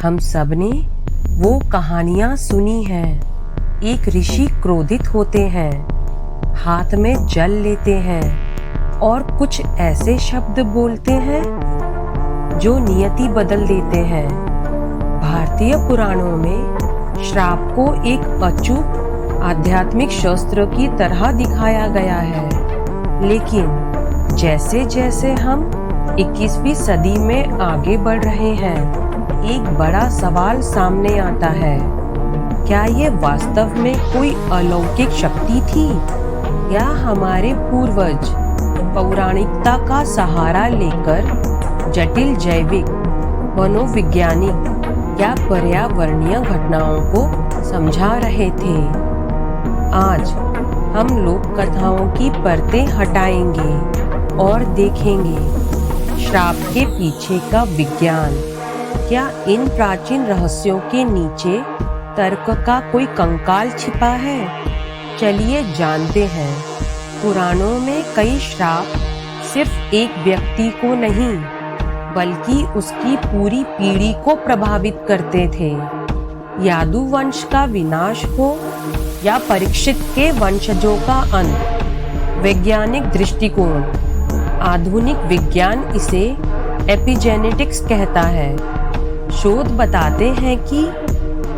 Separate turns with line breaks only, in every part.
हम सब ने वो कहानियां सुनी हैं। एक ऋषि क्रोधित होते हैं, हाथ में जल लेते हैं और कुछ ऐसे शब्द बोलते हैं जो नियति बदल देते हैं। भारतीय पुराणों में श्राप को एक अचूक आध्यात्मिक शस्त्र की तरह दिखाया गया है, लेकिन जैसे जैसे हम 21वीं सदी में आगे बढ़ रहे हैं, एक बड़ा सवाल सामने आता है। क्या ये वास्तव में कोई अलौकिक शक्ति थी या हमारे पूर्वज पौराणिकता का सहारा लेकर जटिल जैविक, मनोवैज्ञानिक या पर्यावरणीय घटनाओं को समझा रहे थे? आज हम लोक कथाओं की परतें हटाएंगे और देखेंगे श्राप के पीछे का विज्ञान। क्या इन प्राचीन रहस्यों के नीचे तर्क का कोई कंकाल छिपा है? चलिए जानते हैं। पुराणों में कई श्राप सिर्फ एक व्यक्ति को नहीं, बल्कि उसकी पूरी पीढ़ी को प्रभावित करते थे। यादु वंश का विनाश हो या परीक्षित के वंशजों का अंत, वैज्ञानिक दृष्टिकोण, आधुनिक विज्ञान इसे एपिजेनेटिक्स कहता है। शोध बताते हैं कि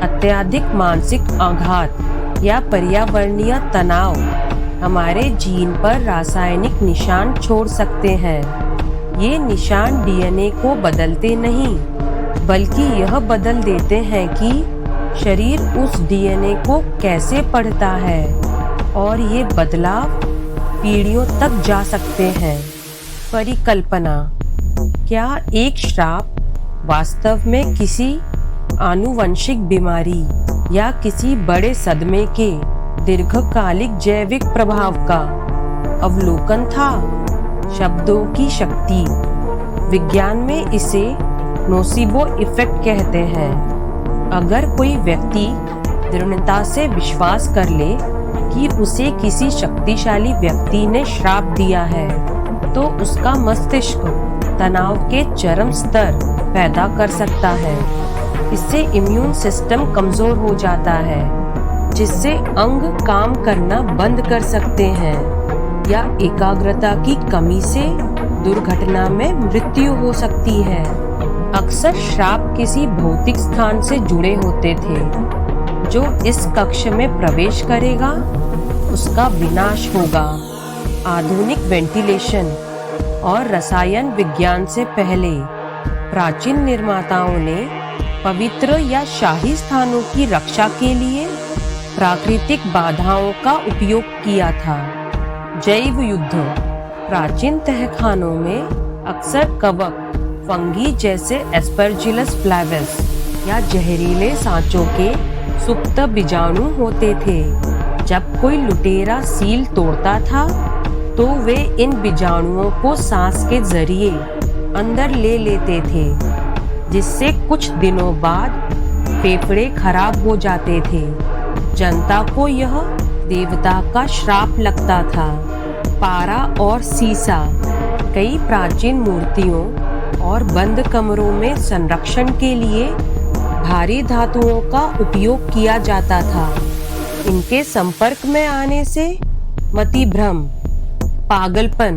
अत्यधिक मानसिक आघात या पर्यावरणीय तनाव हमारे जीन पर रासायनिक निशान छोड़ सकते हैं। ये निशान डीएनए को बदलते नहीं, बल्कि यह बदल देते हैं कि शरीर उस डीएनए को कैसे पढ़ता है, और ये बदलाव पीढ़ियों तक जा सकते हैं। परिकल्पना: क्या एक श्राप वास्तव में किसी आनुवंशिक बीमारी या किसी बड़े सदमे के दीर्घकालिक जैविक प्रभाव का अवलोकन था? शब्दों की शक्ति: विज्ञान में इसे नोसिबो इफेक्ट कहते हैं। अगर कोई व्यक्ति दृढ़ता से विश्वास कर ले कि उसे किसी शक्तिशाली व्यक्ति ने श्राप दिया है, तो उसका मस्तिष्क तनाव के चरम स्तर पैदा कर सकता है। इससे इम्यून सिस्टम कमजोर हो जाता है, जिससे अंग काम करना बंद कर सकते हैं, या एकाग्रता की कमी से दुर्घटना में मृत्यु हो सकती है। अक्सर श्राप किसी भौतिक स्थान से जुड़े होते थे। जो इस कक्ष में प्रवेश करेगा, उसका विनाश होगा। आधुनिक वेंटिलेशन और रसायन विज्ञान से पहले प्राचीन निर्माताओं ने पवित्र या शाही स्थानों की रक्षा के लिए प्राकृतिक बाधाओं का उपयोग किया था। जैव युद्ध: प्राचीन तहखानों में अक्सर कवक, फंगी जैसे एस्परजिलस फ्लैवस या जहरीले सांचों के सुप्त बीजाणु होते थे। जब कोई लुटेरा सील तोड़ता था, तो वे इन बीजाणुओं को सांस के जरिए अंदर ले लेते थे, जिससे कुछ दिनों बाद फेफड़े खराब हो जाते थे। जनता को यह देवता का श्राप लगता था। पारा और सीसा: कई प्राचीन मूर्तियों और बंद कमरों में संरक्षण के लिए भारी धातुओं का उपयोग किया जाता था। इनके संपर्क में आने से मतिभ्रम, पागलपन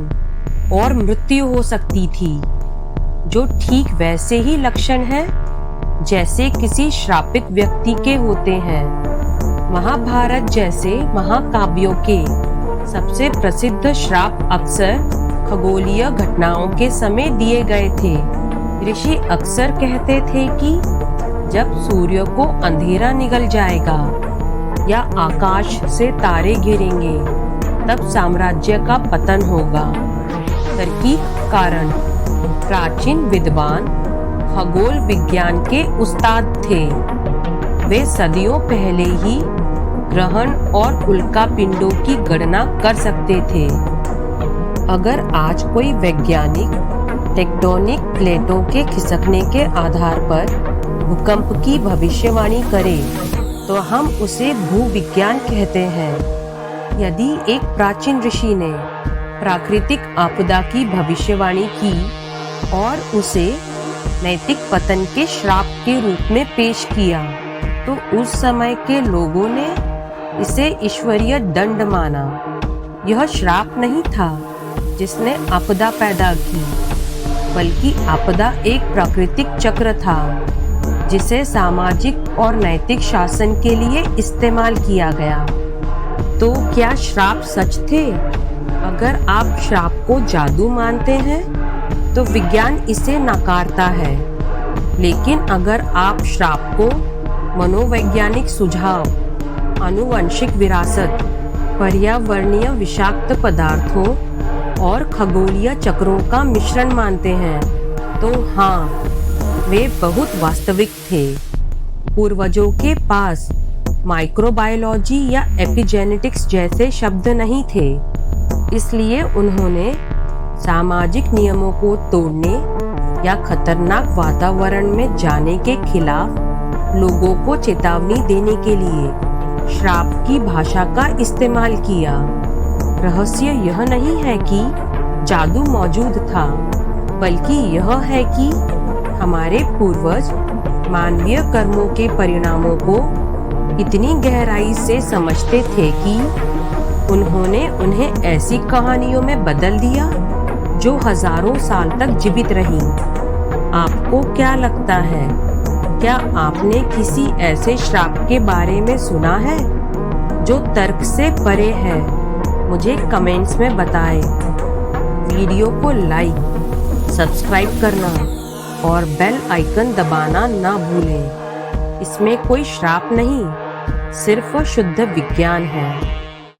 और मृत्यु हो सकती थी, जो ठीक वैसे ही लक्षण हैं जैसे किसी श्रापित व्यक्ति के होते हैं। महाभारत जैसे महाकाव्यों के सबसे प्रसिद्ध श्राप अक्सर खगोलीय घटनाओं के समय दिए गए थे। ऋषि अक्सर कहते थे कि जब सूर्य को अंधेरा निगल जाएगा या आकाश से तारे गिरेंगे, तब साम्राज्य का पतन होगा। तार्किक कारण: प्राचीन विद्वान खगोल विज्ञान के उस्ताद थे। वे सदियों पहले ही ग्रहण और उल्कापिंडों की गणना कर सकते थे। अगर आज कोई वैज्ञानिक टेक्टोनिक प्लेटों के खिसकने के आधार पर भूकंप की भविष्यवाणी करे, तो हम उसे भूविज्ञान कहते हैं। यदि एक प्राचीन ऋषि ने प्राकृतिक आपदा की भविष्यवाणी की और उसे नैतिक पतन के श्राप के रूप में पेश किया तो उस समय के लोगों ने इसे ईश्वरीय दंड माना। यह श्राप नहीं था जिसने आपदा पैदा की, बल्कि आपदा एक प्राकृतिक चक्र था जिसे सामाजिक और नैतिक शासन के लिए इस्तेमाल किया गया। तो क्या श्राप सच थे? अगर आप श्राप को जादू मानते हैं तो विज्ञान इसे नकारता है, लेकिन अगर आप श्राप को मनोवैज्ञानिक सुझाव, आनुवंशिक विरासत, पर्यावरणीय विषाक्त पदार्थों और खगोलीय चक्रों का मिश्रण मानते हैं तो हाँ, वे बहुत वास्तविक थे। पूर्वजों के पास माइक्रोबायोलॉजी या एपिजेनेटिक्स जैसे शब्द नहीं थे, इसलिए उन्होंने सामाजिक नियमों को तोड़ने या खतरनाक वातावरण में जाने के खिलाफ लोगों को चेतावनी देने के लिए श्राप की भाषा का इस्तेमाल किया। रहस्य यह नहीं है कि जादू मौजूद था, बल्कि यह है कि हमारे पूर्वज मानवीय कर्मों के परिणामों को इतनी गहराई से समझते थे कि उन्होंने उन्हें ऐसी कहानियों में बदल दिया जो हजारों साल तक जीवित रही। आपको क्या लगता है? क्या आपने किसी ऐसे श्राप के बारे में सुना है जो तर्क से परे है? मुझे कमेंट्स में बताएं। वीडियो को लाइक, सब्सक्राइब करना और बेल आइकन दबाना ना भूलें। इसमें कोई श्राप नहीं, सिर्फ शुद्ध विज्ञान है।